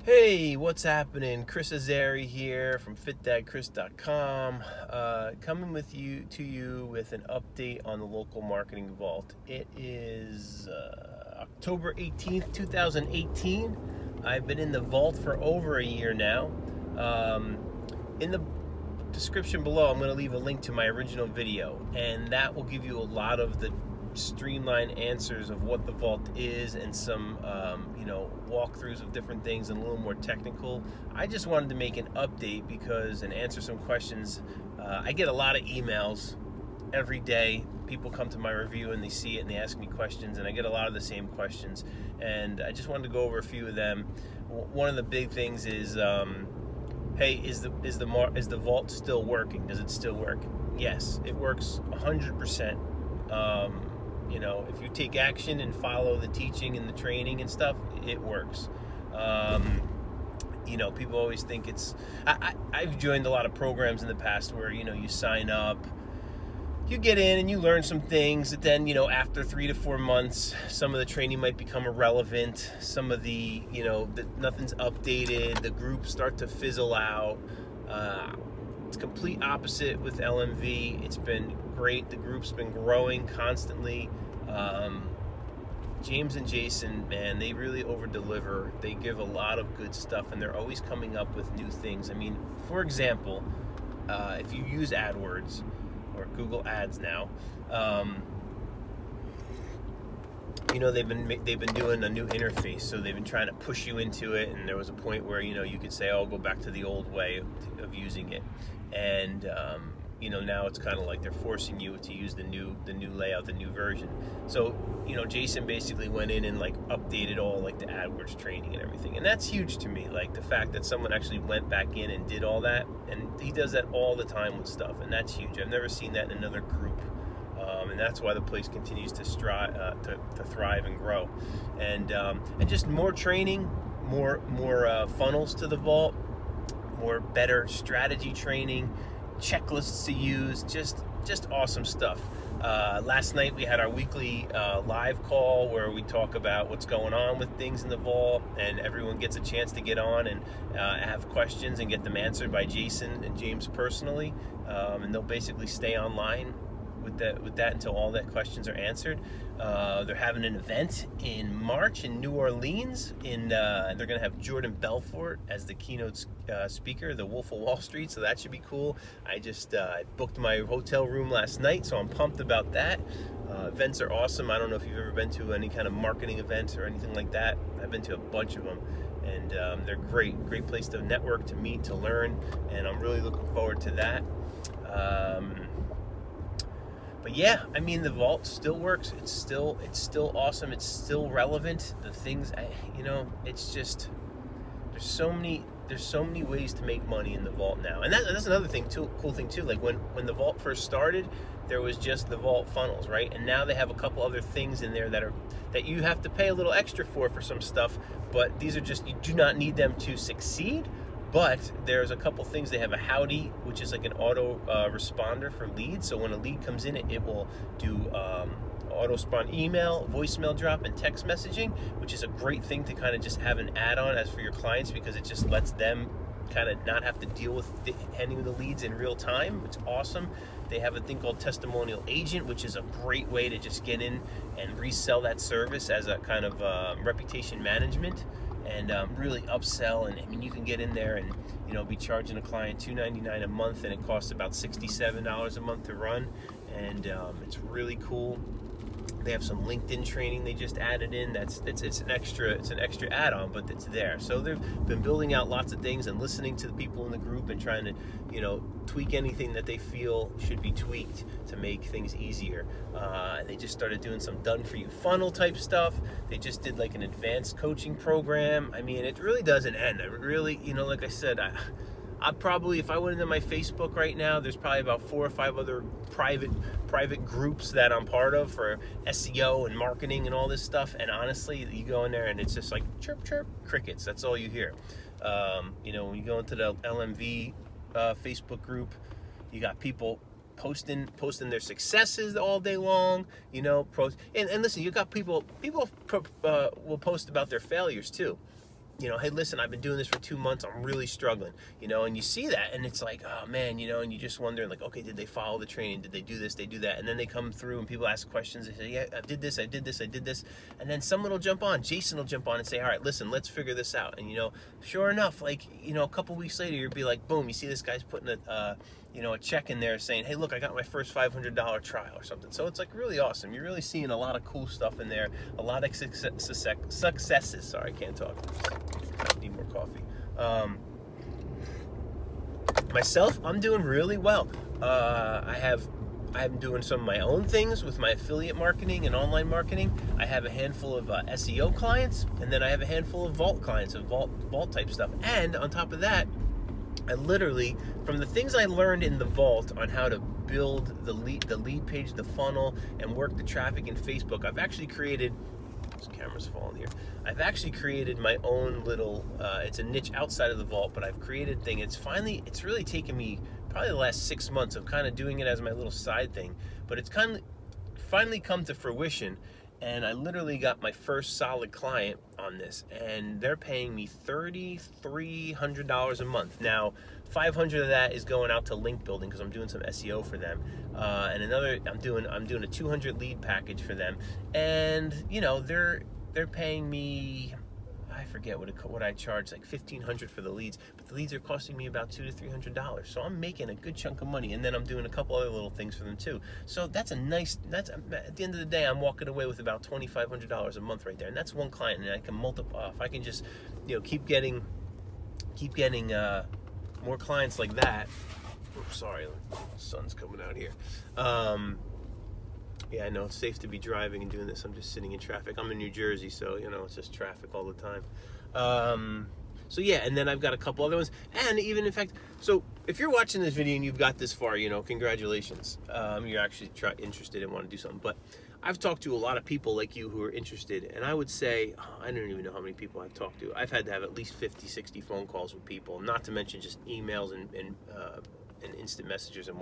Hey, what's happening? Chris Azari here from FitDadChris.com, coming with you with an update on the local marketing vault. It is October 18th, 2018. I've been in the vault for over a year now. In the description below, I'm going to leave a link to my original video, and that will give you a lot of the streamlined answers of what the vault is and some walkthroughs of different things and a little more technical. I just wanted to make an update and answer some questions. I get a lot of emails every day. People come to my review and they see it and they ask me questions, and I get a lot of the same questions, and I just wanted to go over a few of them. One of the big things is hey, is the vault still working? Does it still work? Yes, it works 100%. If you take action and follow the teaching and the training and stuff, it works. People always think it's... I've joined a lot of programs in the past where, you sign up, you get in and you learn some things that then, after 3 to 4 months, some of the training might become irrelevant. Some of the, nothing's updated. The groups start to fizzle out. It's complete opposite with LMV. It's been great. The group's been growing constantly. James and Jason, man, they really over-deliver. They give a lot of good stuff, and they're always coming up with new things. I mean, for example, if you use AdWords or Google Ads now, they've been doing a new interface, so they've been trying to push you into it. And there was a point where you could say, "Oh, go back to the old way of using it," and now it's kind of like they're forcing you to use the new layout, the new version. So Jason basically went in and updated all the AdWords training and everything, and that's huge to me. Like the fact that someone actually went back in and did all that, and he does that all the time with stuff, and that's huge. I've never seen that in another group. And that's why the place continues to thrive and grow, and just more training, more funnels to the vault, more better strategy training, checklists to use, just awesome stuff. Last night we had our weekly live call where we talk about what's going on with things in the vault, and everyone gets a chance to get on and have questions and get them answered by Jason and James personally, and they'll basically stay online with that until all that questions are answered. They're having an event in March in New Orleans. They're going to have Jordan Belfort as the keynote speaker, the Wolf of Wall Street, so that should be cool. I just booked my hotel room last night, so I'm pumped about that. Events are awesome. I don't know if you've ever been to any kind of marketing event or anything like that. I've been to a bunch of them, and they're great place to network, to meet, to learn, and I'm really looking forward to that. But yeah, I mean, the vault still works. It's still awesome. It's still relevant. The things, it's just, there's so many ways to make money in the vault now. And that's another thing too, cool thing too. Like when the vault first started, there was just the vault funnels, right? And now they have a couple other things in there that you have to pay a little extra for some stuff, but these are just, you do not need them to succeed. But there's a couple things. They have a Howdy, which is like an auto responder for leads. So when a lead comes in, it will do auto respond email, voicemail drop, and text messaging, which is a great thing to kind of just have an add-on as for your clients, because it just lets them kind of not have to deal with handling the leads in real time. It's awesome. They have a thing called Testimonial Agent, which is a great way to just get in and resell that service as a kind of reputation management, and really upsell. And I mean, you can get in there and be charging a client $2.99 a month, and it costs about $67 a month to run, and it's really cool. They have some LinkedIn training they just added in. It's an extra add-on, but it's there. So they've been building out lots of things and listening to the people in the group and trying to tweak anything that they feel should be tweaked to make things easier. They just started doing some done-for-you funnel type stuff. They just did like an advanced coaching program. I mean, it really doesn't end. It really, like I said, I'd probably, if I went into my Facebook right now, there's probably about 4 or 5 other private groups that I'm part of for SEO and marketing and all this stuff. And honestly, you go in there and it's just like chirp, chirp, crickets. That's all you hear. When you go into the LMV Facebook group, you got people posting their successes all day long, and listen, you got people will post about their failures too. you know, hey, listen, I've been doing this for 2 months. I'm really struggling, you know, and you see that and it's like, oh man, you know, and you just wonder like, okay, did they follow the training? Did they do this? They do that. And then they come through and people ask questions. They say, yeah, I did this. I did this. I did this. And then someone will jump on. Jason will jump on and say, all right, listen, let's figure this out. And, you know, sure enough, like, you know, a couple weeks later, you'll be like, boom, you see this guy's putting a, you know, a check in there saying, hey, look, I got my first $500 trial or something. So it's like really awesome. You're really seeing a lot of cool stuff in there, a lot of successes. Sorry, I can't talk. I need more coffee. Myself, I'm doing really well. I'm doing some of my own things with my affiliate marketing and online marketing. I have a handful of SEO clients, and then I have a handful of vault clients, of vault type stuff. And on top of that, I literally, from the things I learned in the vault on how to build the lead page, the funnel, and work the traffic in Facebook, I've actually created, this camera's falling here, I've actually created my own little, it's a niche outside of the vault, but I've created a thing. It's really taken me probably the last 6 months of kind of doing it as my little side thing, but it's kind of finally come to fruition. And I literally got my first solid client on this, and they're paying me $3,300 a month. Now, $500 of that is going out to link building because I'm doing some SEO for them, and another I'm doing a 200 lead package for them. And you know, they're paying me, I forget what I charge, like $1,500 for the leads, but the leads are costing me about $200 to $300. So I'm making a good chunk of money, and then I'm doing a couple other little things for them too. So that's at the end of the day, I'm walking away with about $2,500 a month right there, and that's one client. And I can multiply. If I can just, you know, keep getting more clients like that. Oops, sorry, the sun's coming out here. Yeah, I know it's safe to be driving and doing this. I'm just sitting in traffic. I'm in New Jersey, so, you know, it's just traffic all the time. So, yeah, and then I've got a couple other ones. And even, in fact, so if you're watching this video and you've got this far, you know, congratulations. You're actually interested and want to do something. But I've talked to a lot of people like you who are interested. And I would say, I don't even know how many people I've talked to. I've had to have at least 50, 60 phone calls with people, not to mention just emails and instant messages and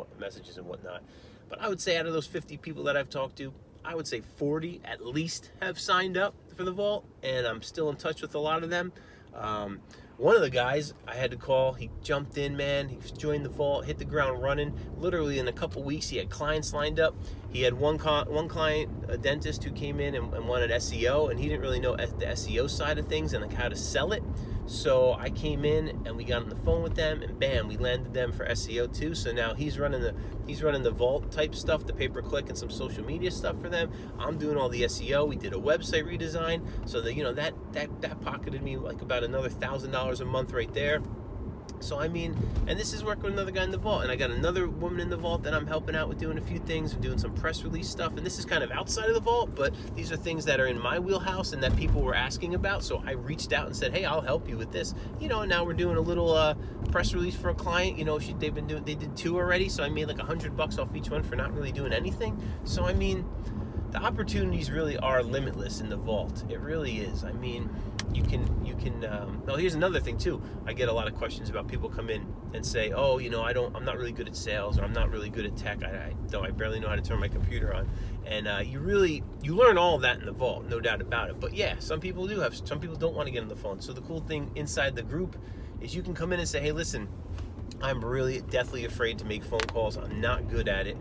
whatnot. But I would say out of those 50 people that I've talked to, I would say 40 at least have signed up for the vault, and I'm still in touch with a lot of them. One of the guys I had to call, he jumped in, man. He joined the vault, hit the ground running. Literally in a couple weeks, he had clients lined up. He had one client, a dentist, who came in and wanted SEO, and he didn't really know the SEO side of things and like how to sell it. So I came in and we got on the phone with them, and bam, we landed them for SEO too. So now he's running the vault type stuff, the pay-per-click and some social media stuff for them. I'm doing all the SEO. We did a website redesign, so that, you know, that pocketed me like about another $1,000 a month right there. So I mean, and this is working with another guy in the vault, and I got another woman in the vault that I'm helping out with doing a few things. I'm doing some press release stuff, and this is kind of outside of the vault, but these are things that are in my wheelhouse and that people were asking about. So I reached out and said, hey, I'll help you with this. You know, and now we're doing a little press release for a client. You know, they did 2 already, so I made like $100 off each one for not really doing anything. So I mean, the opportunities really are limitless in the vault. It really is. I mean, you can well, here's another thing too. I get a lot of questions about people come in and say, oh, you know, I'm not really good at sales, or I'm not really good at tech. I barely know how to turn my computer on. And you learn all of that in the vault, no doubt about it. But yeah, some people don't want to get on the phone. So the cool thing inside the group is you can come in and say, hey, listen, I'm really deathly afraid to make phone calls. I'm not good at it.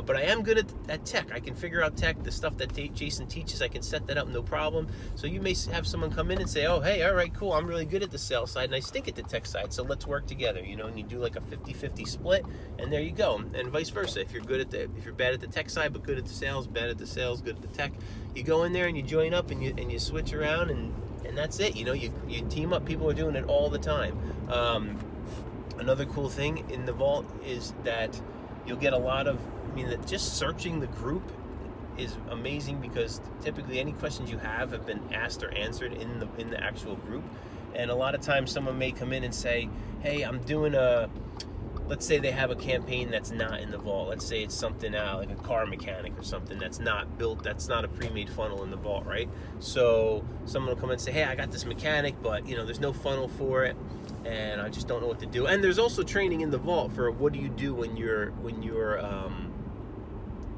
But I am good at tech. I can figure out tech, the stuff that Jason teaches. I can set that up, no problem. So you may have someone come in and say, oh, hey, all right, cool. I'm really good at the sales side, and I stink at the tech side, so let's work together, you know, and you do like a 50-50 split, and there you go. And vice versa. If you're bad at the tech side, but good at the sales, bad at the sales, good at the tech, you go in there and you join up and you switch around, and that's it. You know, you team up. People are doing it all the time. Another cool thing in the vault is that you'll get a lot of, I mean, just searching the group is amazing, because typically any questions you have been asked or answered in the actual group. And a lot of times someone may come in and say, hey, I'm doing let's say they have a campaign that's not in the vault. Let's say it's something like a car mechanic or something that's not built, that's not a pre-made funnel in the vault, right? So someone will come in and say, hey, I got this mechanic, but you know, there's no funnel for it, and I just don't know what to do. And there's also training in the vault for what do you do when you're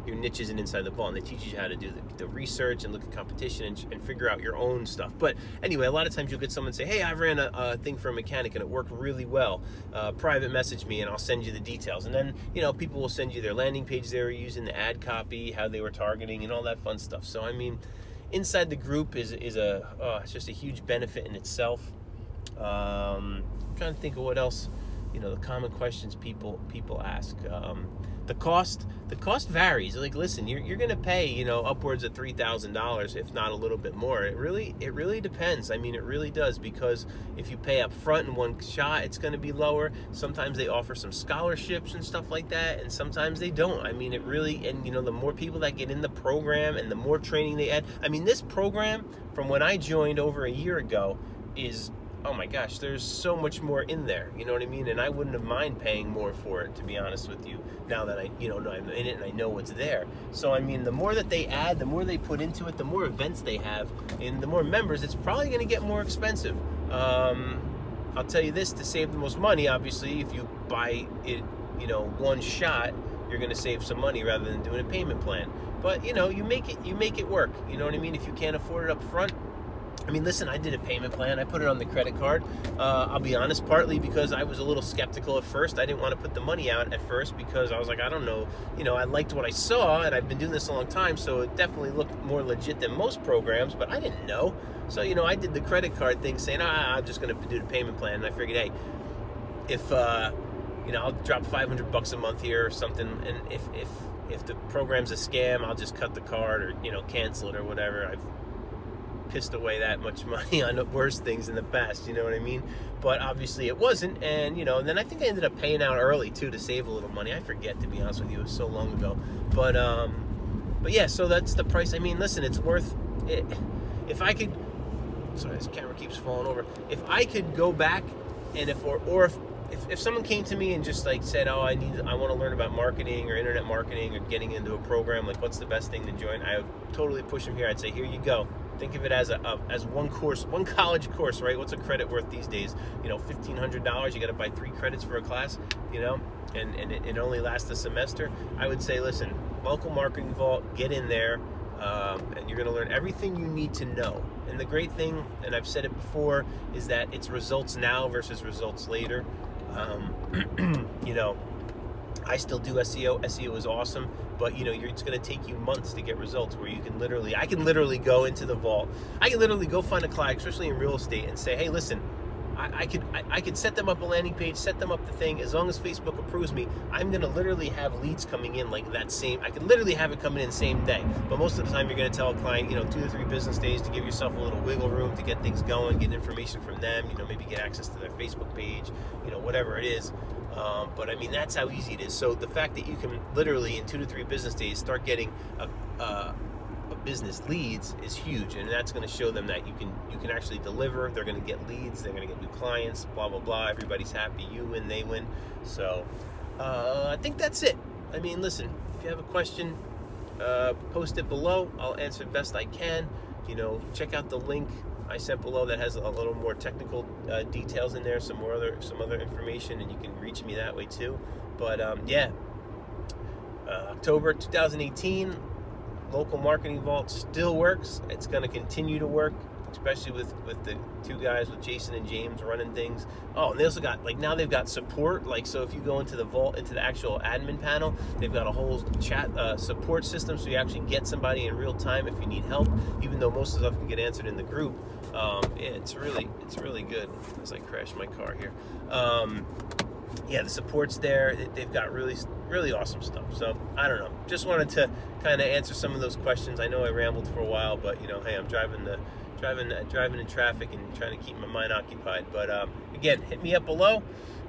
your niche isn't inside the vault, and they teach you how to do the research and look at competition and figure out your own stuff. But anyway, a lot of times you'll get someone say, hey, I ran a thing for a mechanic and it worked really well. Private message me and I'll send you the details. And then, you know, people will send you their landing page they were using, the ad copy, how they were targeting, and all that fun stuff. So I mean, inside the group is it's just a huge benefit in itself. I'm trying to think of what else, you know, the common questions people ask. The cost varies. Like, listen, you're gonna pay, you know, upwards of $3,000, if not a little bit more. It really depends. I mean, it really does, because if you pay up front in one shot, it's gonna be lower. Sometimes they offer some scholarships and stuff like that, and sometimes they don't. I mean, it really, and you know, the more people that get in the program and the more training they add. I mean, this program from when I joined over a year ago is, oh my gosh, there's so much more in there, you know what I mean? And I wouldn't have mind paying more for it, to be honest with you, now that I'm in it and I know what's there. So I mean, the more that they add, the more they put into it, the more events they have, and the more members, it's probably going to get more expensive. I'll tell you this, to save the most money, obviously, if you buy it, you know, one shot, you're going to save some money rather than doing a payment plan. But you know, you make it work, you know what I mean? If you can't afford it up front, I mean, listen, I did a payment plan. I put it on the credit card. I'll be honest, partly because I was a little skeptical at first. I didn't want to put the money out at first because I was like, I don't know. You know, I liked what I saw, and I've been doing this a long time, so it definitely looked more legit than most programs, but I didn't know. So, you know, I did the credit card thing saying, I'm just going to do the payment plan. And I figured, hey, if, you know, I'll drop $500 a month here or something, and if the program's a scam, I'll just cut the card or, you know, cancel it or whatever. I've pissed away that much money on worse things in the past, you know what I mean? But obviously it wasn't, and you know, and then I think I ended up paying out early too to save a little money. I forget, to be honest with you, it was so long ago. But yeah, so that's the price. I mean, listen, it's worth it. If I could, sorry, this camera keeps falling over. If I could go back, and if someone came to me and just like said, oh, I want to learn about marketing or internet marketing or getting into a program, like what's the best thing to join, I would totally push them here. I'd say, here you go. Think of it as one course, one college course, right? What's a credit worth these days? You know, $1,500. You got to buy 3 credits for a class, you know, and it only lasts a semester. I would say, listen, local marketing vault, get in there, and you're going to learn everything you need to know. And the great thing, and I've said it before, is that it's results now versus results later. You know, I still do SEO. SEO is awesome, but you know, it's going to take you months to get results where you can I can literally go into the vault. I can literally go find a client, especially in real estate, and say, hey, listen, I could set them up a landing page, set them up the thing. As long as Facebook approves me, I'm going to literally have leads coming in like that same, I could literally have it coming in same day. But most of the time you're going to tell a client, you know, 2 to 3 business days to give yourself a little wiggle room to get things going, get information from them, you know, maybe get access to their Facebook page, you know, whatever it is. But I mean, that's how easy it is. So the fact that you can literally in 2 to 3 business days start getting a business leads is huge, and that's going to show them that you can actually deliver. They're going to get leads, they're going to get new clients, blah blah blah. Everybody's happy, you win, they win. So I think that's it. I mean, listen, if you have a question, post it below. I'll answer the best I can. You know, check out the link I sent below that has a little more technical details in there, some other information, and you can reach me that way too. But yeah, October 2018, local marketing vault still works. It's going to continue to work, especially with the 2 guys, with Jason and James running things. Oh, and they also got, like, now they've got support. Like, so if you go into the vault, into the actual admin panel, they've got a whole chat support system, so you actually get somebody in real time if you need help, even though most of the stuff can get answered in the group. Yeah, it's really good. As I crash my car here. Yeah, the support's there. They've got really awesome stuff. So I don't know. Just wanted to kind of answer some of those questions. I know I rambled for a while, but you know, hey, I'm driving in traffic and trying to keep my mind occupied. But again, hit me up below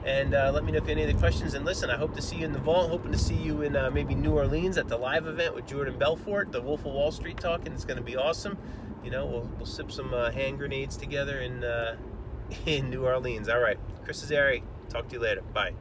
and let me know if you have any other questions. And listen, I hope to see you in the vault. Hoping to see you in maybe New Orleans at the live event with Jordan Belfort, the Wolf of Wall Street talking. It's going to be awesome. You know, we'll sip some hand grenades together in New Orleans. All right, Chris Azari. Talk to you later. Bye.